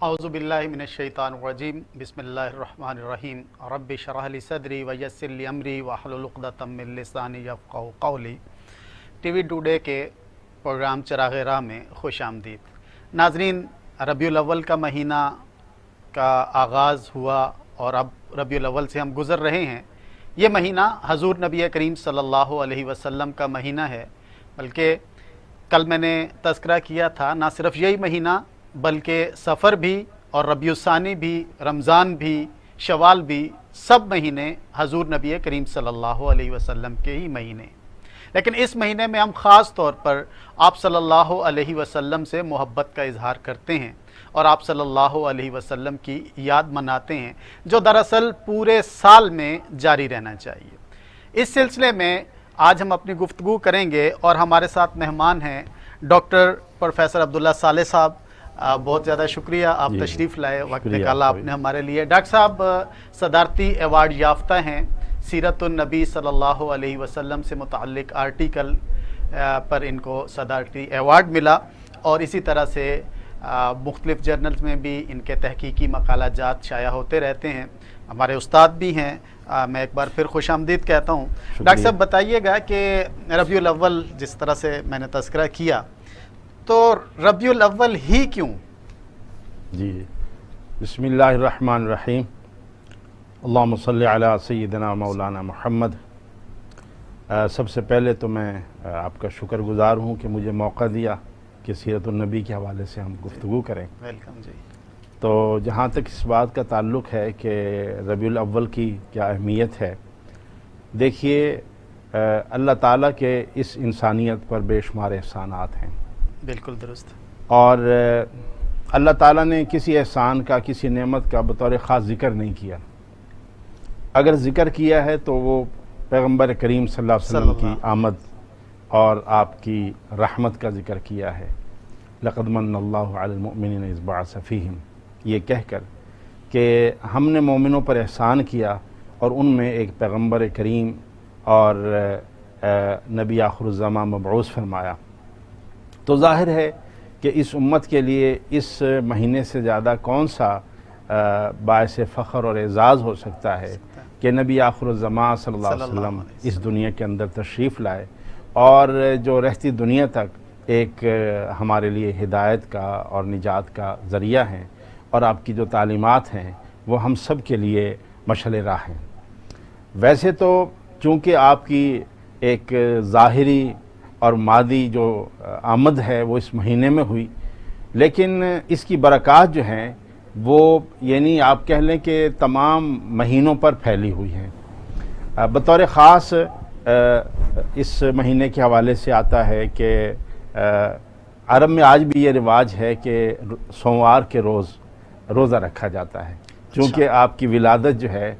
اعوذ باللہ من الشیطان الرجیم بسم اللہ الرحمن الرحیم رب اشرح لی صدری ویسر لی امری واحلل عقدۃ من لسانی یفقہوا قولی۔ ٹی وی ٹوڈے کے پروگرام چراغ راہ میں خوش آمدید۔ ناظرین، ربیع الاول کا مہینہ کا آغاز ہوا اور اب ربیع الاول سے ہم گزر رہے ہیں۔ یہ مہینہ حضور نبی کریم صلی اللہ علیہ وسلم کا مہینہ ہے، بلکہ کل میں نے تذکرہ کیا تھا، نہ صرف یہی مہینہ بلکہ سفر بھی اور ربیع الثانی بھی، رمضان بھی، شوال بھی، سب مہینے حضور نبی کریم صلی اللہ علیہ وسلم کے ہی مہینے۔ لیکن اس مہینے میں ہم خاص طور پر آپ صلی اللہ علیہ وسلم سے محبت کا اظہار کرتے ہیں اور آپ صلی اللہ علیہ وسلم کی یاد مناتے ہیں، جو دراصل پورے سال میں جاری رہنا چاہیے۔ اس سلسلے میں آج ہم اپنی گفتگو کریں گے اور ہمارے ساتھ مہمان ہیں ڈاکٹر پروفیسر عبداللہ صالح صاحب۔ بہت زیادہ شکریہ، آپ تشریف لائے، وقت نکالا آپ نے ہمارے لیے۔ ڈاکٹر صاحب صدارتی ایوارڈ یافتہ ہیں، سیرت النبی صلی اللہ علیہ وسلم سے متعلق آرٹیکل پر ان کو صدارتی ایوارڈ ملا، اور اسی طرح سے مختلف جرنلز میں بھی ان کے تحقیقی مقالہ جات شائع ہوتے رہتے ہیں، ہمارے استاد بھی ہیں۔ میں ایک بار پھر خوش آمدید کہتا ہوں۔ ڈاکٹر صاحب بتائیے گا کہ ربیع الاول جس طرح سے میں نے تذکرہ کیا، تو ربیع الاول ہی کیوں؟ جی، بسم اللہ الرحمن الرحیم، اللہم صلی علی سیدنا مولانا محمد۔ سب سے پہلے تو میں آپ کا شکر گزار ہوں کہ مجھے موقع دیا کہ سیرت النبی کے حوالے سے ہم گفتگو کریں۔ ویلکم جی۔ تو جہاں تک اس بات کا تعلق ہے کہ ربیع الاول کی کیا اہمیت ہے، دیکھیے اللہ تعالیٰ کے اس انسانیت پر بے شمار احسانات ہیں۔ بالکل درست۔ اور اللہ تعالیٰ نے کسی احسان کا، کسی نعمت کا بطور خاص ذکر نہیں کیا۔ اگر ذکر کیا ہے تو وہ پیغمبر کریم صلی اللہ علیہ وسلم کی آمد اور آپ کی رحمت کا ذکر کیا ہے۔ لقد من اللہ علی المؤمنین اذ بعث فیہم، یہ کہہ کر کہ ہم نے مومنوں پر احسان کیا اور ان میں ایک پیغمبر کریم اور نبی آخر الزماں مبعوث فرمایا۔ تو ظاہر ہے کہ اس امت کے لیے اس مہینے سے زیادہ کون سا باعث فخر اور اعزاز ہو سکتا ہے کہ نبی آخر الزماں صلی اللہ علیہ وسلم اس دنیا کے اندر تشریف لائے، اور جو رہتی دنیا تک ایک ہمارے لیے ہدایت کا اور نجات کا ذریعہ ہیں، اور آپ کی جو تعلیمات ہیں وہ ہم سب کے لیے مشعل راہ ہیں۔ ویسے تو چونکہ آپ کی ایک ظاہری اور مادی جو آمد ہے وہ اس مہینے میں ہوئی، لیکن اس کی برکات جو ہیں وہ یعنی آپ کہہ لیں کہ تمام مہینوں پر پھیلی ہوئی ہیں۔ بطور خاص اس مہینے کے حوالے سے آتا ہے کہ عرب میں آج بھی یہ رواج ہے کہ سوموار کے روز روزہ رکھا جاتا ہے، چونکہ آپ کی ولادت جو ہے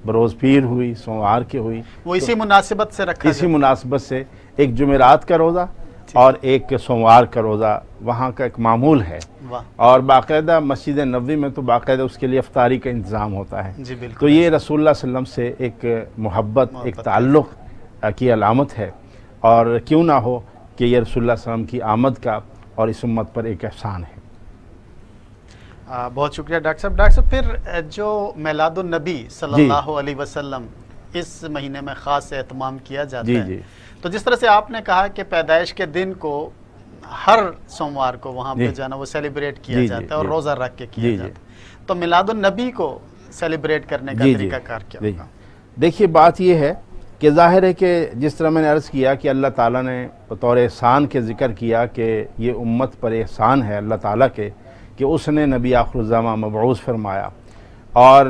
بروز پیر ہوئی، سوموار کے ہوئی، وہ اسی مناسبت سے رکھا اسی مناسبت سے ایک جمعرات کا روزہ اور ایک سوموار کا روزہ وہاں کا ایک معمول ہے۔ اور باقاعدہ مسجد نبوی میں تو باقاعدہ اس کے لیے افطاری کا انتظام ہوتا ہے۔ جی بالکل۔ تو یہ رسول اللہ صلی اللہ علیہ وسلم سے ایک محبت، ایک تعلق کی علامت ہے، اور کیوں نہ ہو کہ یہ رسول اللہ صلی اللہ علیہ وسلم کی آمد کا اور اس امت پر ایک احسان ہے۔ بہت شکریہ ڈاکٹر صاحب۔ ڈاکٹر صاحب پھر جو میلاد النبی صلی اللہ علیہ وسلم اس مہینے میں خاص اہتمام کیا جاتا ہے، تو جس طرح سے آپ نے کہا کہ پیدائش کے دن کو ہر سوموار کو وہاں پہ جانا وہ سیلیبریٹ کیا جاتا ہے اور روزہ رکھ کے کیا جاتا ہے، تو میلاد النبی کو سیلیبریٹ کرنے کا طریقہ کار کیا ہوگا؟ دیکھیے بات یہ ہے کہ ظاہر ہے کہ جس طرح میں نے عرض کیا کہ اللہ تعالیٰ نے بطور احسان کے ذکر کیا کہ یہ امت پر احسان ہے اللہ تعالیٰ کے کہ اس نے نبی آخر الزماں مبعوث فرمایا، اور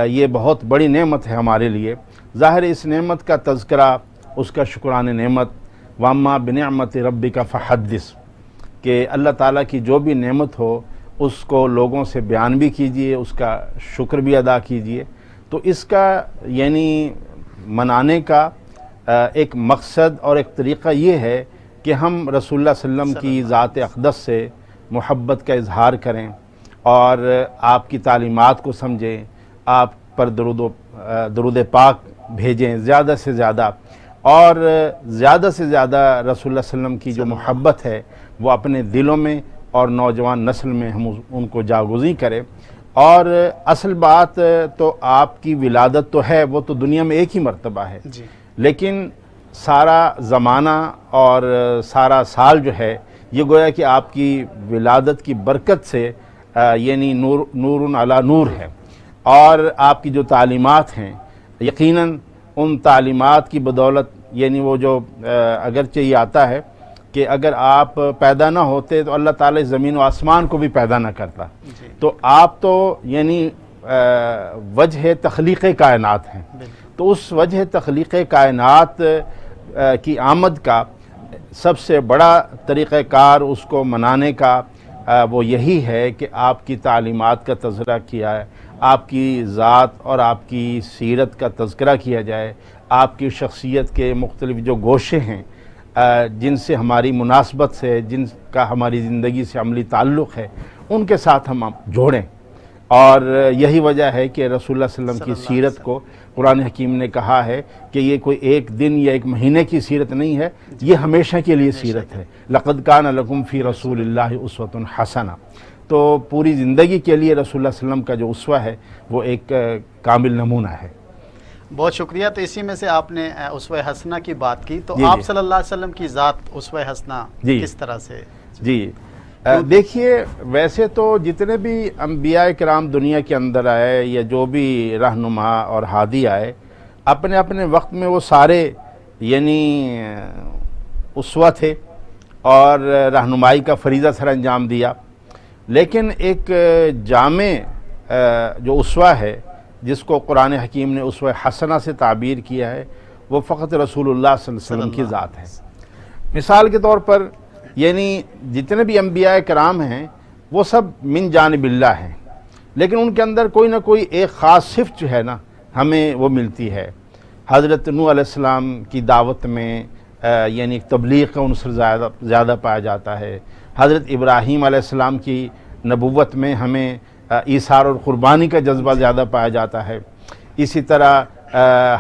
یہ بہت بڑی نعمت ہے ہمارے لیے۔ ظاہر اس نعمت کا تذکرہ، اس کا شکران نعمت، وَأَمَّا بِنِعْمَةِ رَبِّكَ فَحَدِّثْ، کہ اللہ تعالیٰ کی جو بھی نعمت ہو اس کو لوگوں سے بیان بھی کیجئے، اس کا شکر بھی ادا کیجئے۔ تو اس کا یعنی منانے کا ایک مقصد اور ایک طریقہ یہ ہے کہ ہم رسول اللہ صلی اللہ علیہ وسلم کی ذات اقدس سے محبت کا اظہار کریں اور آپ کی تعلیمات کو سمجھیں، آپ پر درود پاک بھیجیں زیادہ سے زیادہ، اور زیادہ سے زیادہ رسول اللہ صلی اللہ علیہ وسلم کی جو محبت ہے وہ اپنے دلوں میں اور نوجوان نسل میں ہم ان کو جاگزیں کریں۔ اور اصل بات تو آپ کی ولادت تو ہے، وہ تو دنیا میں ایک ہی مرتبہ ہے، جی لیکن سارا زمانہ اور سارا سال جو ہے یہ گویا کہ آپ کی ولادت کی برکت سے یعنی نور علی نور ہے۔ اور آپ کی جو تعلیمات ہیں یقیناً ان تعلیمات کی بدولت، یعنی وہ جو اگرچہ یہ آتا ہے کہ اگر آپ پیدا نہ ہوتے تو اللہ تعالی زمین و آسمان کو بھی پیدا نہ کرتا، جی تو آپ تو یعنی وجہ تخلیق کائنات ہیں۔ تو اس وجہ تخلیق کائنات کی آمد کا سب سے بڑا طریقہ کار اس کو منانے کا وہ یہی ہے کہ آپ کی تعلیمات کا تذکرہ کیا ہے، آپ کی ذات اور آپ کی سیرت کا تذکرہ کیا جائے، آپ کی شخصیت کے مختلف جو گوشے ہیں جن سے ہماری مناسبت ہے، جن کا ہماری زندگی سے عملی تعلق ہے، ان کے ساتھ ہم جوڑیں۔ اور یہی وجہ ہے کہ رسول اللہ صلی اللہ علیہ وسلم کی سیرت کو قرآن حکیم نے کہا ہے کہ یہ کوئی ایک دن یا ایک مہینے کی سیرت نہیں ہے، یہ ہمیشہ کے لیے سیرت ہے۔ لَقَدْ كَانَ لَكُمْ فِي رَسُولِ اللَّهِ أُسْوَةٌ حَسَنَةٌ۔ تو پوری زندگی کے لیے رسول اللہ صلی اللہ علیہ وسلم کا جو اسوہ ہے وہ ایک کامل نمونہ ہے۔ بہت شکریہ۔ تو اسی میں سے آپ نے اسوہ حسنہ کی بات کی، تو جی آپ جی صلی اللہ علیہ وسلم کی ذات اسوہ حسنہ جی کس طرح سے؟ جی دیکھیے، ویسے تو جتنے بھی انبیاء کرام دنیا کے اندر آئے یا جو بھی رہنما اور ہادی آئے، اپنے اپنے وقت میں وہ سارے یعنی اسوہ تھے اور رہنمائی کا فریضہ سر انجام دیا، لیکن ایک جامع جو اسوہ ہے جس کو قرآن حکیم نے اسوہ حسنہ سے تعبیر کیا ہے، وہ فقط رسول اللہ صلی اللہ علیہ وسلم کی ذات ہے۔ مثال کے طور پر یعنی جتنے بھی انبیاء کرام ہیں وہ سب من جانب اللہ ہیں، لیکن ان کے اندر کوئی نہ کوئی ایک خاص صفت جو ہے نا ہمیں وہ ملتی ہے۔ حضرت نوح علیہ السلام کی دعوت میں یعنی تبلیغ کا عنصر زیادہ پایا جاتا ہے۔ حضرت ابراہیم علیہ السلام کی نبوت میں ہمیں ایثار اور قربانی کا جذبہ زیادہ پایا جاتا ہے۔ اسی طرح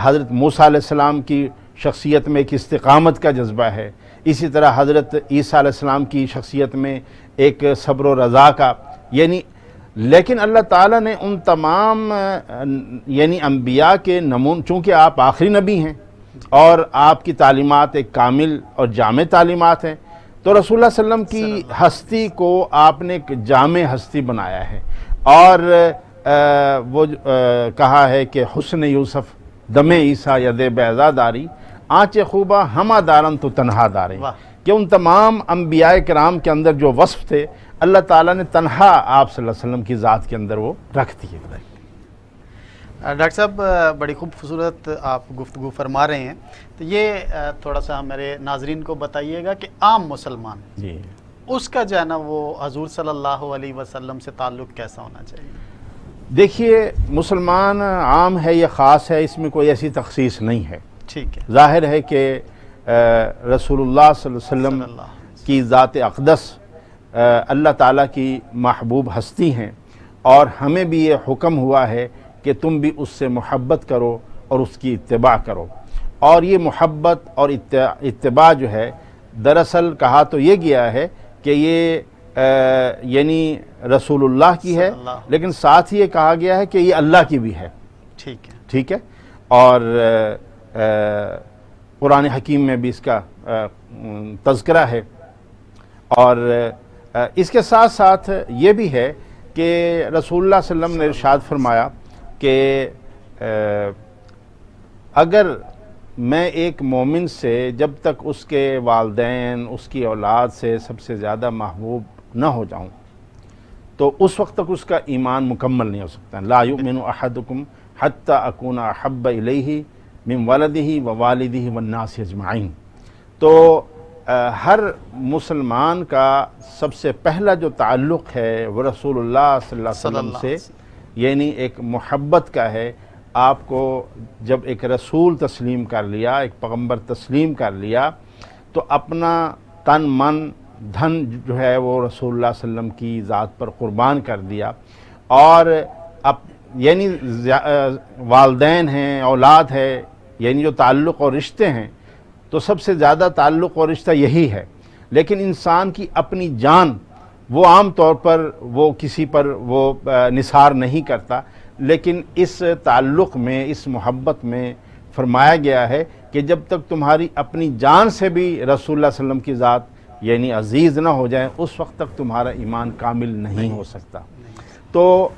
حضرت موسیٰ علیہ السلام کی شخصیت میں ایک استقامت کا جذبہ ہے۔ اسی طرح حضرت عیسیٰ علیہ السلام کی شخصیت میں ایک صبر و رضا کا، یعنی لیکن اللہ تعالیٰ نے ان تمام یعنی انبیاء کے چونکہ آپ آخری نبی ہیں اور آپ کی تعلیمات ایک کامل اور جامع تعلیمات ہیں، تو رسول اللہ صلی اللہ علیہ وسلم کی ہستی کو آپ نے ایک جامع ہستی بنایا ہے۔ اور وہ کہا ہے کہ حسن یوسف دم عیسیٰ ید بیضا داری، آنچ خوبہ ہمہ دارن تو تنہا داریں، کہ ان تمام انبیاء کرام کے اندر جو وصف تھے اللہ تعالیٰ نے تنہا آپ صلی اللہ علیہ وسلم کی ذات کے اندر وہ رکھ دیے۔ ڈاکٹر صاحب بڑی خوبصورت آپ گفتگو فرما رہے ہیں، تو یہ تھوڑا سا ہمارے ناظرین کو بتائیے گا کہ عام مسلمان جی اس کا جو ہے نا وہ حضور صلی اللہ علیہ وسلم سے تعلق کیسا ہونا چاہیے؟ دیکھیے، مسلمان عام ہے یا خاص ہے، اس میں کوئی ایسی تخصیص نہیں ہے۔ ٹھیک ہے، ظاہر ہے کہ رسول اللہ صلی اللہ علیہ وسلم کی ذات اقدس اللہ تعالیٰ کی محبوب ہستی ہیں، اور ہمیں بھی یہ حکم ہوا ہے کہ تم بھی اس سے محبت کرو اور اس کی اتباع کرو۔ اور یہ محبت اور اتباع جو ہے دراصل کہا تو یہ گیا ہے کہ یہ یعنی رسول اللہ کی ہے، لیکن ساتھ ہی یہ کہا گیا ہے کہ یہ اللہ کی بھی ہے۔ ٹھیک ہے، اور قرآن حکیم میں بھی اس کا تذکرہ ہے۔ اور اس کے ساتھ ساتھ یہ بھی ہے کہ رسول اللہ صلی اللہ علیہ وسلم نے ارشاد فرمایا کہ اگر میں ایک مومن سے جب تک اس کے والدین، اس کی اولاد سے سب سے زیادہ محبوب نہ ہو جاؤں تو اس وقت تک اس کا ایمان مکمل نہیں ہو سکتا۔ لا یؤمن احدکم حتی اکون احب الیہ من ولدہ ووالدہ والناس اجمعین۔ تو ہر مسلمان کا سب سے پہلا جو تعلق ہے وہ رسول اللہ صلی اللہ علیہ وسلم سے یعنی ایک محبت کا ہے۔ آپ کو جب ایک رسول تسلیم کر لیا، ایک پیغمبر تسلیم کر لیا، تو اپنا تن من دھن جو ہے وہ رسول اللہ صلی اللہ علیہ وسلم کی ذات پر قربان کر دیا۔ اور یعنی والدین ہیں، اولاد ہے، یعنی جو تعلق اور رشتے ہیں تو سب سے زیادہ تعلق اور رشتہ یہی ہے، لیکن انسان کی اپنی جان وہ عام طور پر وہ کسی پر وہ نثار نہیں کرتا، لیکن اس تعلق میں، اس محبت میں فرمایا گیا ہے کہ جب تک تمہاری اپنی جان سے بھی رسول اللہ صلی اللہ علیہ وسلم کی ذات یعنی عزیز نہ ہو جائے، اس وقت تک تمہارا ایمان کامل نہیں ہو سکتا۔ تو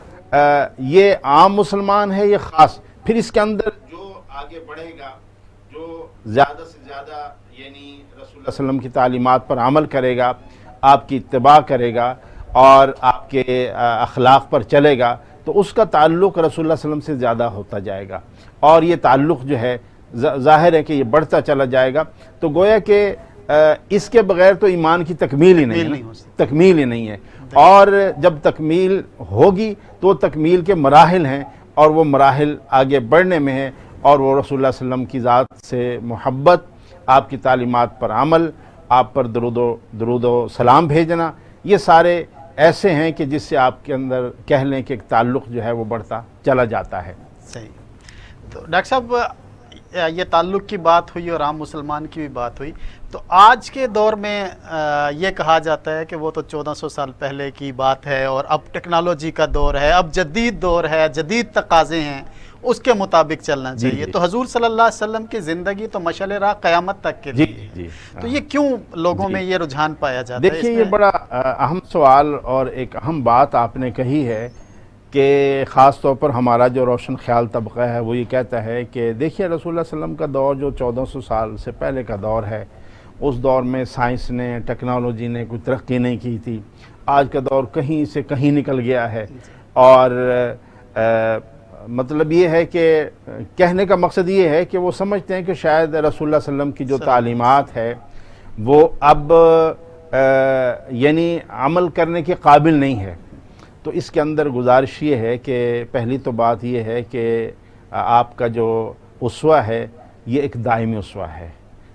یہ عام مسلمان ہے، یہ خاص۔ پھر اس کے اندر جو آگے بڑھے گا، جو زیادہ سے زیادہ یعنی رسول اللہ صلی اللہ علیہ وسلم کی تعلیمات پر عمل کرے گا، آپ کی اتباع کرے گا اور آپ کے اخلاق پر چلے گا، تو اس کا تعلق رسول اللہ صلی اللہ علیہ وسلم سے زیادہ ہوتا جائے گا، اور یہ تعلق جو ہے ظاہر ہے کہ یہ بڑھتا چلا جائے گا۔ تو گویا کہ اس کے بغیر تو ایمان کی تکمیل ہی نہیں ہے، تکمیل ہی نہیں ہے۔ اور جب تکمیل ہوگی تو تکمیل کے مراحل ہیں، اور وہ مراحل آگے بڑھنے میں ہیں، اور وہ رسول اللہ صلی اللہ علیہ وسلم کی ذات سے محبت، آپ کی تعلیمات پر عمل، آپ پر درود و سلام بھیجنا، یہ سارے ایسے ہیں کہ جس سے آپ کے اندر کہہ لیں کہ ایک تعلق جو ہے وہ بڑھتا چلا جاتا ہے۔ صحیح۔ تو ڈاکٹر صاحب یہ تعلق کی بات ہوئی اور عام مسلمان کی بھی بات ہوئی، تو آج کے دور میں یہ کہا جاتا ہے کہ وہ تو 1400 سال پہلے کی بات ہے، اور اب ٹیکنالوجی کا دور ہے، اب جدید دور ہے، جدید تقاضے ہیں، اس کے مطابق چلنا چاہیے۔ تو حضور صلی اللہ علیہ وسلم کی زندگی تو مشعل راہ قیامت تک کے لیے، تو یہ کیوں لوگوں میں یہ رجحان پایا جاتا ہے؟ دیکھیے، یہ بڑا اہم سوال اور ایک اہم بات آپ نے کہی ہے کہ خاص طور پر ہمارا جو روشن خیال طبقہ ہے وہ یہ کہتا ہے کہ دیکھیے رسول اللہ صلی اللہ علیہ وسلم کا دور جو 1400 سال سے پہلے کا دور ہے، اس دور میں سائنس نے، ٹیکنالوجی نے کوئی ترقی نہیں کی تھی، آج کا دور کہیں سے کہیں نکل گیا ہے۔ اور مطلب یہ ہے کہ کہنے کا مقصد یہ ہے کہ وہ سمجھتے ہیں کہ شاید رسول اللہ صلی اللہ علیہ وسلم کی جو تعلیمات ہے وہ اب یعنی عمل کرنے کے قابل نہیں ہے۔ تو اس کے اندر گزارش یہ ہے کہ پہلی تو بات یہ ہے کہ آپ کا جو اسوہ ہے یہ ایک دائمی اسوہ ہے،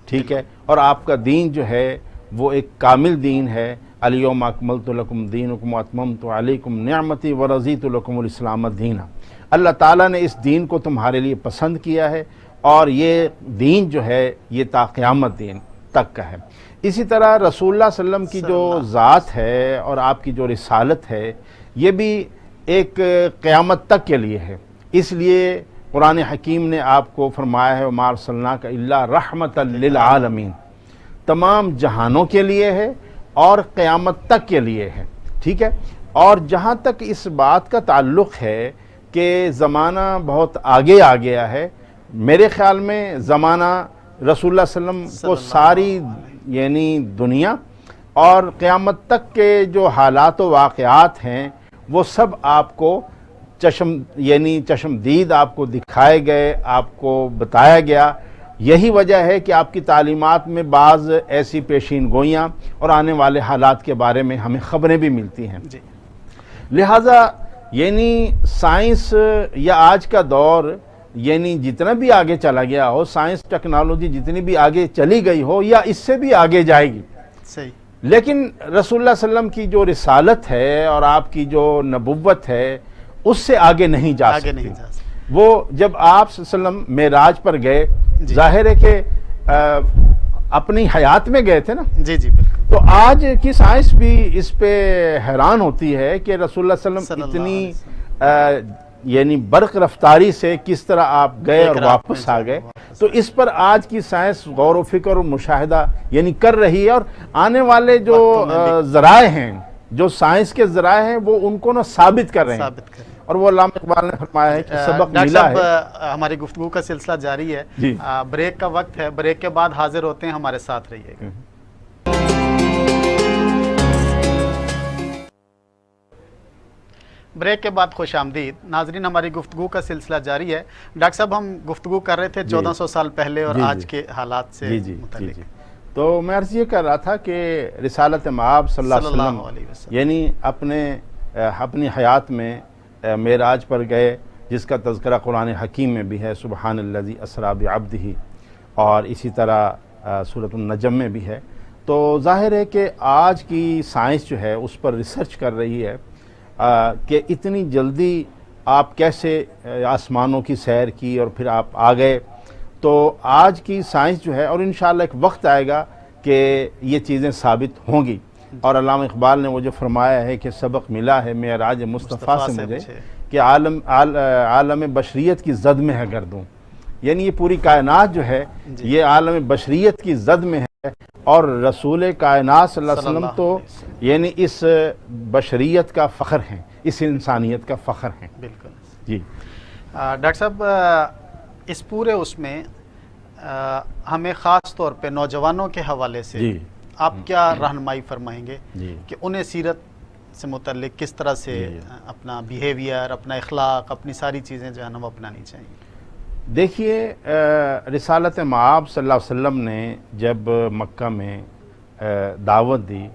ٹھیک ہے، اور آپ کا دین جو ہے وہ ایک کامل دین ہے۔ الیوم اکملت لکم دینکم واتممت علیکم نعمتی ورضیت لکم الاسلام دینا۔ اللہ تعالیٰ نے اس دین کو تمہارے لیے پسند کیا ہے، اور یہ دین جو ہے یہ تا قیامت دین تک کا ہے۔ اسی طرح رسول اللہ صلی اللہ علیہ وسلم کی جو ذات ہے اور آپ کی جو رسالت ہے یہ بھی ایک قیامت تک کے لیے ہے۔ اس لیے قرآن حکیم نے آپ کو فرمایا ہے وَمَا أَرْسَلْنَاكَ إِلَّا رَحْمَةً لِلْعَالَمِينَ، تمام جہانوں کے لیے ہے اور قیامت تک کے لیے ہے، ٹھیک ہے۔ اور جہاں تک اس بات کا تعلق ہے کہ زمانہ بہت آگے آ گیا ہے، میرے خیال میں زمانہ رسول اللہ صلی اللہ علیہ وسلم کو ساری یعنی دنیا اور قیامت تک کے جو حالات و واقعات ہیں وہ سب آپ کو چشم دید آپ کو دکھائے گئے، آپ کو بتایا گیا۔ یہی وجہ ہے کہ آپ کی تعلیمات میں بعض ایسی پیشین گوئیاں اور آنے والے حالات کے بارے میں ہمیں خبریں بھی ملتی ہیں۔ لہٰذا یعنی سائنس یا آج کا دور یعنی جتنا بھی آگے چلا گیا ہو، سائنس ٹیکنالوجی جتنی بھی آگے چلی گئی ہو یا اس سے بھی آگے جائے گی، صحیح، لیکن رسول اللہ صلی اللہ علیہ وسلم کی جو رسالت ہے اور آپ کی جو نبوت ہے اس سے آگے نہیں جا سکتی۔ وہ جب آپ صلی اللہ علیہ وسلم معراج پر گئے، ظاہر ہے کہ اپنی حیات میں گئے تھے نا، جی جی بالکل۔ تو آج کی سائنس بھی اس پہ حیران ہوتی ہے کہ رسول اللہ صلی اللہ علیہ وسلم اتنی یعنی برق رفتاری سے کس طرح آپ گئے اور واپس آ گئے۔ تو اس پر آج کی سائنس غور و فکر اور مشاہدہ یعنی کر رہی ہے، اور آنے والے جو ذرائع ہیں، جو سائنس کے ذرائع ہیں، وہ ان کو ثابت کر رہے ہیں۔ اور وہ علامہ اقبال نے فرمایا ہے کہ سبق ملا ہے۔ ہماری گفتگو کا سلسلہ جاری ہے، جی، بریک کا وقت ہے، بریک کے بعد حاضر ہوتے ہیں، ہمارے ساتھ رہیے گا۔ بریک کے بعد خوش آمدید ناظرین، ہماری گفتگو کا سلسلہ جاری ہے۔ ڈاکٹر صاحب ہم گفتگو کر رہے تھے 1400 سال پہلے اور آج کے حالات سے متعلق۔ تو میں عرض یہ کر رہا تھا کہ رسالت مآب صلی اللہ علیہ وسلم یعنی اپنی حیات میں معراج پر گئے، جس کا تذکرہ قرآن حکیم میں بھی ہے، سبحان الذی اسریٰ بعبدہ، اور اسی طرح سورۃ النجم میں بھی ہے۔ تو ظاہر ہے کہ آج کی سائنس جو ہے اس پر ریسرچ کر رہی ہے کہ اتنی جلدی آپ کیسے آسمانوں کی سیر کی اور پھر آپ آ گئے۔ تو آج کی سائنس جو ہے، اور انشاءاللہ ایک وقت آئے گا کہ یہ چیزیں ثابت ہوں گی۔ اور علامہ اقبال نے وہ جو فرمایا ہے کہ سبق ملا ہے معراج مصطفیٰ سے مجھے کہ عالم بشریت کی زد میں ہے گردوں، یعنی یہ پوری کائنات جو ہے یہ عالم بشریت کی زد میں ہے، اور رسول کائنات صلی اللہ علیہ وسلم تو یعنی اس بشریت کا فخر ہیں، اس انسانیت کا فخر ہیں۔ بالکل جی ڈاکٹر صاحب، اس پورے اس میں ہمیں خاص طور پہ نوجوانوں کے حوالے سے جی آپ کیا رہنمائی فرمائیں گے جی کہ انہیں سیرت سے متعلق کس طرح سے اپنا بیہیویئر، اپنا اخلاق، اپنی ساری چیزیں جو ہے نا وہ اپنانی چاہیے؟ دیکھیے، رسالت مآب صلی اللہ علیہ وسلم نے جب مکہ میں دعوت دی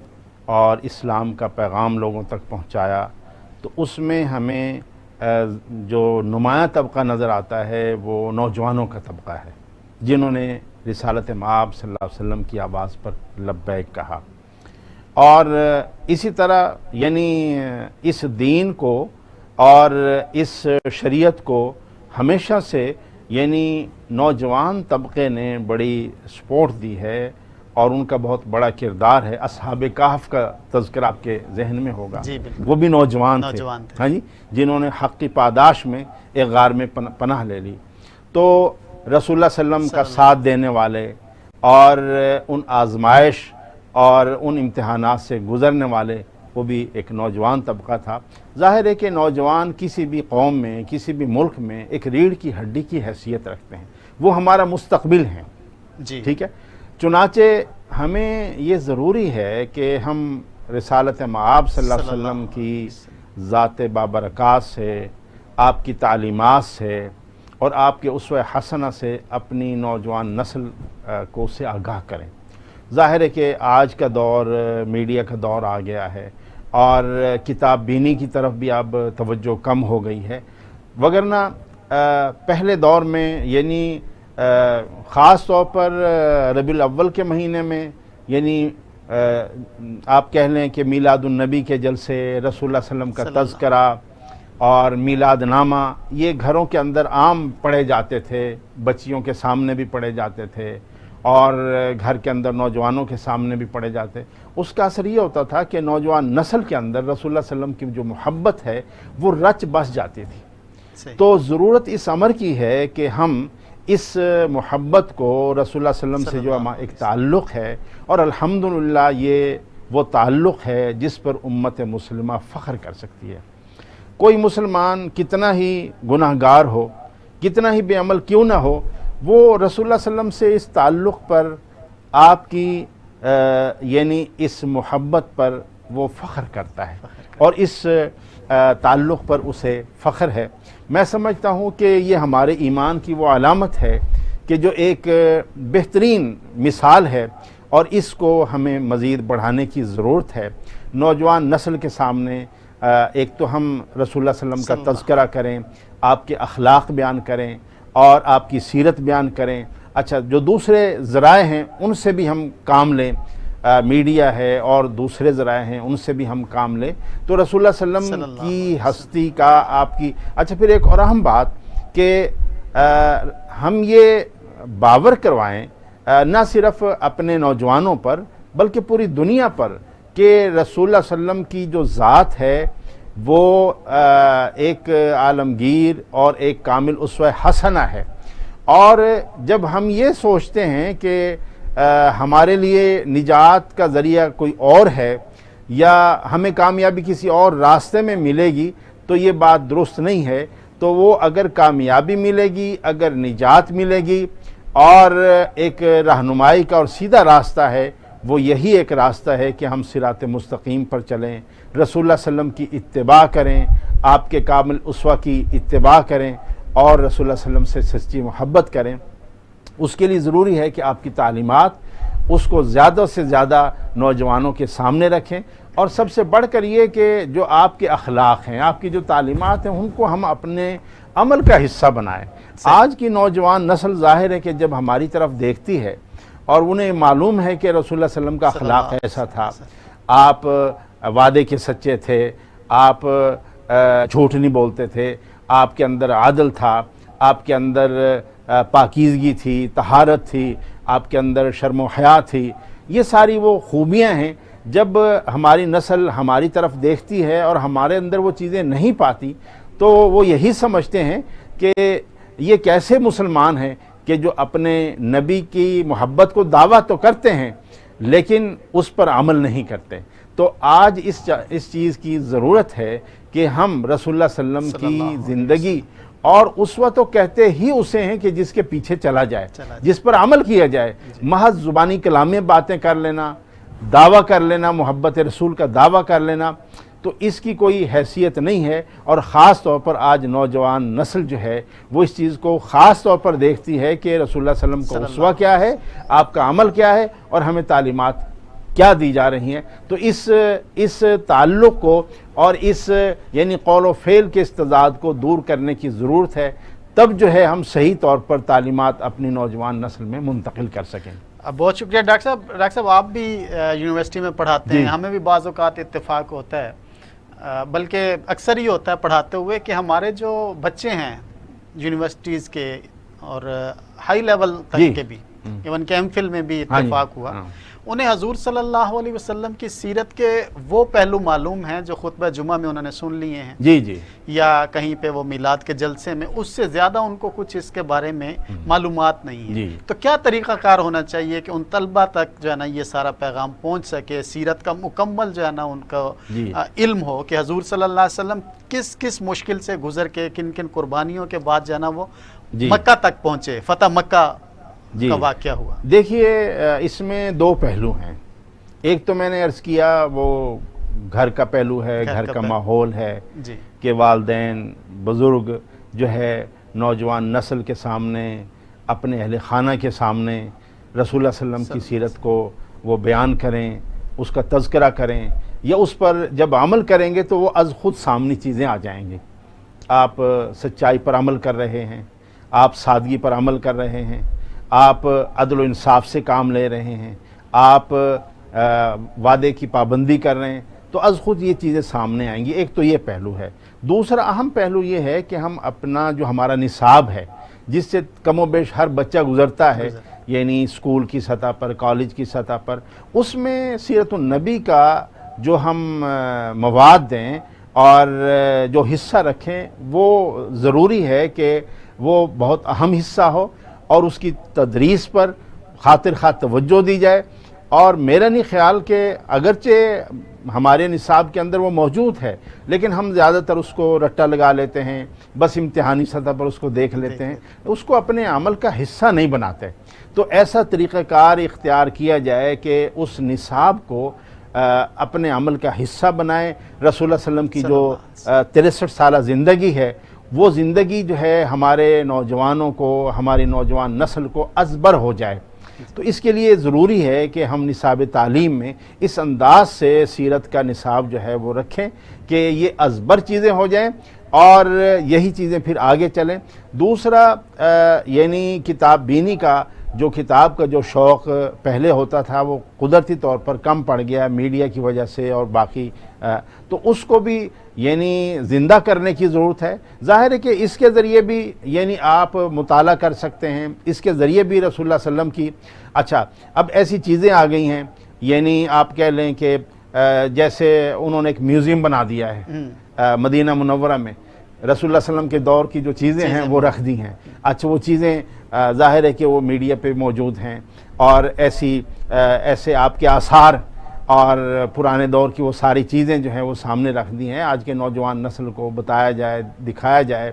اور اسلام کا پیغام لوگوں تک پہنچایا تو اس میں ہمیں جو نمایاں طبقہ نظر آتا ہے وہ نوجوانوں کا طبقہ ہے، جنہوں نے رسالت مآب صلی اللہ علیہ وسلم کی آواز پر لبیک کہا، اور اسی طرح یعنی اس دین کو اور اس شریعت کو ہمیشہ سے یعنی نوجوان طبقے نے بڑی سپورٹ دی ہے، اور ان کا بہت بڑا کردار ہے۔ اصحاب کہف کا تذکرہ آپ کے ذہن میں ہوگا، جی بالکل، وہ بھی نوجوان تھے، ہاں جی، جنہوں نے حق کی پاداش میں ایک غار میں پناہ لے لی۔ تو رسول اللہ صلی اللہ علیہ وسلم کا ساتھ دینے والے اور ان آزمائش اور ان امتحانات سے گزرنے والے وہ بھی ایک نوجوان طبقہ تھا۔ ظاہر ہے کہ نوجوان کسی بھی قوم میں، کسی بھی ملک میں ایک ریڑھ کی ہڈی کی حیثیت رکھتے ہیں، وہ ہمارا مستقبل ہیں، جی ٹھیک ہے۔ چنانچہ ہمیں یہ ضروری ہے کہ ہم رسالت مآب صلی اللہ علیہ وسلم کی ذات بابرکات سے، آپ کی تعلیمات سے اور آپ کے اسوہ حسنہ سے اپنی نوجوان نسل کو سے آگاہ کریں۔ ظاہر ہے کہ آج کا دور میڈیا کا دور آ گیا ہے، اور کتاب بینی کی طرف بھی اب توجہ کم ہو گئی ہے، وگرنہ پہلے دور میں یعنی خاص طور پر ربیع الاول کے مہینے میں یعنی آپ کہہ لیں کہ میلاد النبی کے جلسے، رسول اللہ صلی اللہ علیہ وسلم کا تذکرہ اور میلاد نامہ یہ گھروں کے اندر عام پڑھے جاتے تھے، بچیوں کے سامنے بھی پڑھے جاتے تھے اور گھر کے اندر نوجوانوں کے سامنے بھی پڑھے جاتے۔ اس کا اثر یہ ہوتا تھا کہ نوجوان نسل کے اندر رسول اللہ صلی اللہ علیہ وسلم کی جو محبت ہے وہ رچ بس جاتی تھی۔ تو ضرورت اس امر کی ہے کہ ہم اس محبت کو رسول اللہ صلی اللہ علیہ وسلم سے جو ایک تعلق ہے، اور الحمدللہ یہ وہ تعلق ہے جس پر امت مسلمہ فخر کر سکتی ہے۔ کوئی مسلمان کتنا ہی گناہ گار ہو، کتنا ہی بے عمل کیوں نہ ہو، وہ رسول اللہ صلی اللہ علیہ وسلم سے اس تعلق پر، آپ کی یعنی اس محبت پر وہ فخر کرتا ہے، اور اس تعلق پر اسے فخر ہے۔ میں سمجھتا ہوں کہ یہ ہمارے ایمان کی وہ علامت ہے کہ جو ایک بہترین مثال ہے، اور اس کو ہمیں مزید بڑھانے کی ضرورت ہے۔ نوجوان نسل کے سامنے ایک تو ہم رسول اللہ صلی اللہ علیہ وسلم کا تذکرہ کریں، آپ کے اخلاق بیان کریں اور آپ کی سیرت بیان کریں۔ اچھا، جو دوسرے ذرائع ہیں ان سے بھی ہم کام لیں، میڈیا ہے اور دوسرے ذرائع ہیں ان سے بھی ہم کام لیں، تو رسول اللہ صلی اللہ علیہ وسلم کی ہستی کا آپ کی۔ اچھا، پھر ایک اور اہم بات کہ ہم یہ باور کروائیں نہ صرف اپنے نوجوانوں پر بلکہ پوری دنیا پر کہ رسول اللہ صلی اللہ علیہ وسلم کی جو ذات ہے وہ ایک عالمگیر اور ایک کامل اسوہ حسنہ ہے۔ اور جب ہم یہ سوچتے ہیں کہ ہمارے لیے نجات کا ذریعہ کوئی اور ہے یا ہمیں کامیابی کسی اور راستے میں ملے گی، تو یہ بات درست نہیں ہے۔ تو وہ اگر کامیابی ملے گی، اگر نجات ملے گی اور ایک رہنمائی کا اور سیدھا راستہ ہے، وہ یہی ایک راستہ ہے کہ ہم صراط مستقیم پر چلیں، رسول اللہ صلی اللہ علیہ وسلم کی اتباع کریں، آپ کے کامل اسوہ کی اتباع کریں اور رسول اللہ صلی اللہ علیہ وسلم سے سچی محبت کریں۔ اس کے لیے ضروری ہے کہ آپ کی تعلیمات اس کو زیادہ سے زیادہ نوجوانوں کے سامنے رکھیں، اور سب سے بڑھ کر یہ کہ جو آپ کے اخلاق ہیں، آپ کی جو تعلیمات ہیں، ان کو ہم اپنے عمل کا حصہ بنائیں۔ آج کی نوجوان نسل ظاہر ہے کہ جب ہماری طرف دیکھتی ہے اور انہیں معلوم ہے کہ رسول اللہ صلی اللہ علیہ وسلم کا اخلاق ایسا تھا، آپ وعدے کے سچے تھے، آپ جھوٹ نہیں بولتے تھے، آپ کے اندر عدل تھا، آپ کے اندر پاکیزگی تھی، طہارت تھی، آپ کے اندر شرم و حیا تھی، یہ ساری وہ خوبیاں ہیں جب ہماری نسل ہماری طرف دیکھتی ہے اور ہمارے اندر وہ چیزیں نہیں پاتی تو وہ یہی سمجھتے ہیں کہ یہ کیسے مسلمان ہیں کہ جو اپنے نبی کی محبت کو دعویٰ تو کرتے ہیں لیکن اس پر عمل نہیں کرتے. تو آج اس چیز کی ضرورت ہے کہ ہم رسول اللہ صلی اللہ علیہ وسلم کی زندگی اور اسوہ تو کہتے ہی اسے ہیں کہ جس کے پیچھے چلا جائے, جس پر عمل کیا جائے. محض زبانی کلامی باتیں کر لینا, دعویٰ کر لینا, محبت رسول کا دعویٰ کر لینا, تو اس کی کوئی حیثیت نہیں ہے. اور خاص طور پر آج نوجوان نسل جو ہے وہ اس چیز کو خاص طور پر دیکھتی ہے کہ رسول اللہ صلی اللہ علیہ وسلم کا اسوہ کیا ہے, آپ کا عمل کیا ہے, اور ہمیں تعلیمات کیا دی جا رہی ہیں. تو اس تعلق کو اور اس یعنی قول و فعل کے استضاد کو دور کرنے کی ضرورت ہے, تب جو ہے ہم صحیح طور پر تعلیمات اپنی نوجوان نسل میں منتقل کر سکیں. بہت شکریہ ڈاکٹر صاحب آپ بھی یونیورسٹی میں پڑھاتے ہیں, ہمیں بھی بعض اوقات اتفاق ہوتا ہے, بلکہ اکثر ہی ہوتا ہے پڑھاتے ہوئے کہ ہمارے جو بچے ہیں یونیورسٹیز کے اور ہائی لیول تک کے بھی, ایون کہ ایم فل میں بھی اتفاق ہوا, انہیں حضور صلی اللہ علیہ وسلم کی سیرت کے وہ پہلو معلوم ہیں جو خطبہ جمعہ میں انہوں نے سن لیے ہیں, جی یا کہیں پہ وہ میلاد کے جلسے میں, اس سے زیادہ ان کو کچھ اس کے بارے میں معلومات نہیں ہیں. تو کیا طریقہ کار ہونا چاہیے کہ ان طلبہ تک جو ہے نا یہ سارا پیغام پہنچ سکے, سیرت کا مکمل جو ہے نا ان کا علم ہو کہ حضور صلی اللہ علیہ وسلم کس کس مشکل سے گزر کے کن کن قربانیوں کے بعد جو ہے نا وہ مکہ تک پہنچے, فتح مکہ کا واقعہ ہوا. دیکھیے اس میں دو پہلو ہیں. ایک تو میں نے عرض کیا وہ گھر کا پہلو ہے, گھر کا ماحول ہے کہ والدین بزرگ جو ہے نوجوان نسل کے سامنے, اپنے اہل خانہ کے سامنے رسول اللہ صلی اللہ علیہ وسلم کی سیرت کو وہ بیان کریں, اس کا تذکرہ کریں, یا اس پر جب عمل کریں گے تو وہ از خود سامنے چیزیں آ جائیں گی. آپ سچائی پر عمل کر رہے ہیں, آپ سادگی پر عمل کر رہے ہیں, آپ عدل و انصاف سے کام لے رہے ہیں, آپ وعدے کی پابندی کر رہے ہیں, تو از خود یہ چیزیں سامنے آئیں گی. ایک تو یہ پہلو ہے. دوسرا اہم پہلو یہ ہے کہ ہم اپنا جو ہمارا نصاب ہے جس سے کم و بیش ہر بچہ گزرتا ہے, یعنی اسکول کی سطح پر, کالج کی سطح پر, اس میں سیرت النبی کا جو ہم مواد دیں اور جو حصہ رکھیں وہ ضروری ہے کہ وہ بہت اہم حصہ ہو, اور اس کی تدریس پر خاطر خواہ توجہ دی جائے. اور میرا نہیں خیال کہ اگرچہ ہمارے نصاب کے اندر وہ موجود ہے لیکن ہم زیادہ تر اس کو رٹا لگا لیتے ہیں, بس امتحانی سطح پر اس کو دیکھ لیتے ہیں, اس کو اپنے عمل کا حصہ نہیں بناتے. تو ایسا طریقہ کار اختیار کیا جائے کہ اس نصاب کو اپنے عمل کا حصہ بنائیں. رسول اللہ صلی اللہ علیہ وسلم کی جو 63 سالہ زندگی ہے وہ زندگی جو ہے ہمارے نوجوانوں کو, ہماری نوجوان نسل کو ازبر ہو جائے. تو اس کے لیے ضروری ہے کہ ہم نصاب تعلیم میں اس انداز سے سیرت کا نصاب جو ہے وہ رکھیں کہ یہ ازبر چیزیں ہو جائیں اور یہی چیزیں پھر آگے چلیں. دوسرا یعنی کتاب بینی کا, جو کتاب کا جو شوق پہلے ہوتا تھا وہ قدرتی طور پر کم پڑ گیا میڈیا کی وجہ سے اور باقی, تو اس کو بھی یعنی زندہ کرنے کی ضرورت ہے. ظاہر ہے کہ اس کے ذریعے بھی یعنی آپ مطالعہ کر سکتے ہیں, اس کے ذریعے بھی رسول اللہ صلی اللہ علیہ وسلم کی. اچھا, اب ایسی چیزیں آ گئی ہیں, یعنی آپ کہہ لیں کہ جیسے انہوں نے ایک میوزیم بنا دیا ہے مدینہ منورہ میں, رسول اللہ صلی اللہ علیہ وسلم کے دور کی جو چیزیں ہیں وہ رکھ دی ہیں. اچھا, وہ چیزیں ظاہر ہے کہ وہ میڈیا پہ موجود ہیں, اور ایسے آپ کے آثار اور پرانے دور کی وہ ساری چیزیں جو ہیں وہ سامنے رکھ دی ہیں. آج کے نوجوان نسل کو بتایا جائے, دکھایا جائے,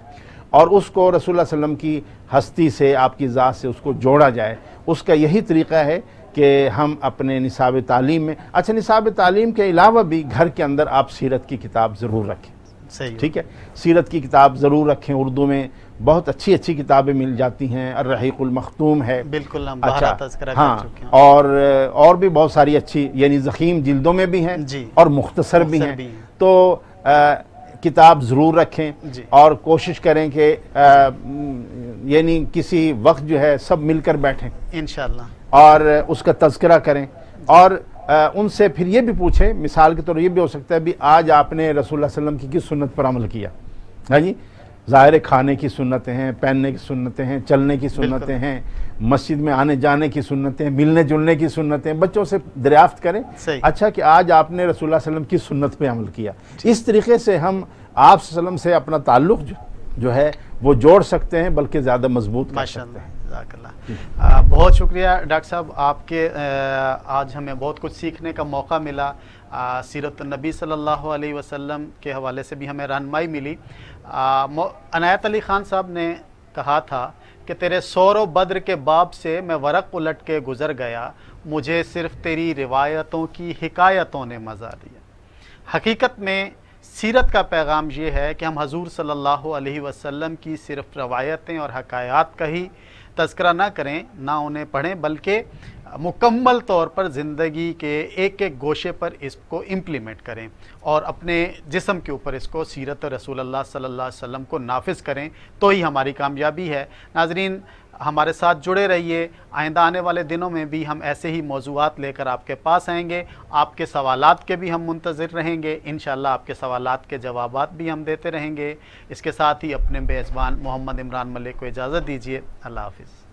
اور اس کو رسول اللہ صلی اللہ علیہ وسلم کی ہستی سے, آپ کی ذات سے اس کو جوڑا جائے. اس کا یہی طریقہ ہے کہ ہم اپنے نصاب تعلیم میں, اچھا نصاب تعلیم کے علاوہ بھی گھر کے اندر آپ سیرت کی کتاب ضرور رکھیں. ٹھیک ہے, سیرت کی کتاب ضرور رکھیں. اردو میں بہت اچھی اچھی کتابیں مل جاتی ہیں, الرحیق المختوم ہے, بالکل ہم اچھا, تذکرہ ہاں, کر چکے ہیں, اور بھی بہت ساری اچھی یعنی ضخیم جلدوں میں بھی ہیں اور مختصر بھی ہیں. تو کتاب ضرور رکھیں اور کوشش کریں کہ یعنی کسی وقت جو ہے سب مل کر بیٹھیں انشاءاللہ اور اس کا تذکرہ کریں, اور ان سے پھر یہ بھی پوچھیں. مثال کے طور یہ بھی ہو سکتا ہے بھی آج آپ نے رسول اللہ صلی اللہ علیہ وسلم کی کس سنت پر عمل کیا, ہاں جی, ظاہر کھانے کی سنتیں ہیں، پہننے کی سنتیں ہیں، چلنے کی سنتیں ہیں، مسجد میں آنے جانے کی سنتیں، ملنے جلنے کی سنتیں، بچوں سے دریافت کریں صحیح۔ اچھا کہ آج آپ نے رسول اللہ صلی اللہ علیہ وسلم کی سنت پہ عمل کیا، اس طریقے سے ہم آپ صلی اللہ علیہ وسلم سے اپنا تعلق جو ہے وہ جوڑ سکتے ہیں، بلکہ زیادہ مضبوط کر ماشاء سکتے اللہ، ہیں۔ جزاک اللہ۔ بہت شکریہ ڈاکٹر صاحب، آپ کے آج ہمیں بہت کچھ سیکھنے کا موقع ملا، سیرت النبی صلی اللہ علیہ وسلم کے حوالے سے بھی ہمیں رہنمائی ملی۔ عنایت علی خان صاحب نے کہا تھا کہ تیرے سور و بدر کے باب سے میں ورق الٹ کے گزر گیا، مجھے صرف تیری روایتوں کی حکایتوں نے مزہ دیا۔ حقیقت میں سیرت کا پیغام یہ ہے کہ ہم حضور صلی اللہ علیہ وسلم کی صرف روایتیں اور حکایات کا ہی تذکرہ نہ کریں، نہ انہیں پڑھیں، بلکہ مکمل طور پر زندگی کے ایک ایک گوشے پر اس کو امپلیمنٹ کریں اور اپنے جسم کے اوپر اس کو سیرت رسول اللہ صلی اللہ علیہ وسلم کو نافذ کریں، تو ہی ہماری کامیابی ہے۔ ناظرین، ہمارے ساتھ جڑے رہیے، آئندہ آنے والے دنوں میں بھی ہم ایسے ہی موضوعات لے کر آپ کے پاس آئیں گے، آپ کے سوالات کے بھی ہم منتظر رہیں گے، انشاءاللہ آپ کے سوالات کے جوابات بھی ہم دیتے رہیں گے۔ اس کے ساتھ ہی اپنے میزبان محمد عمران ملک کو اجازت دیجیے، اللہ حافظ۔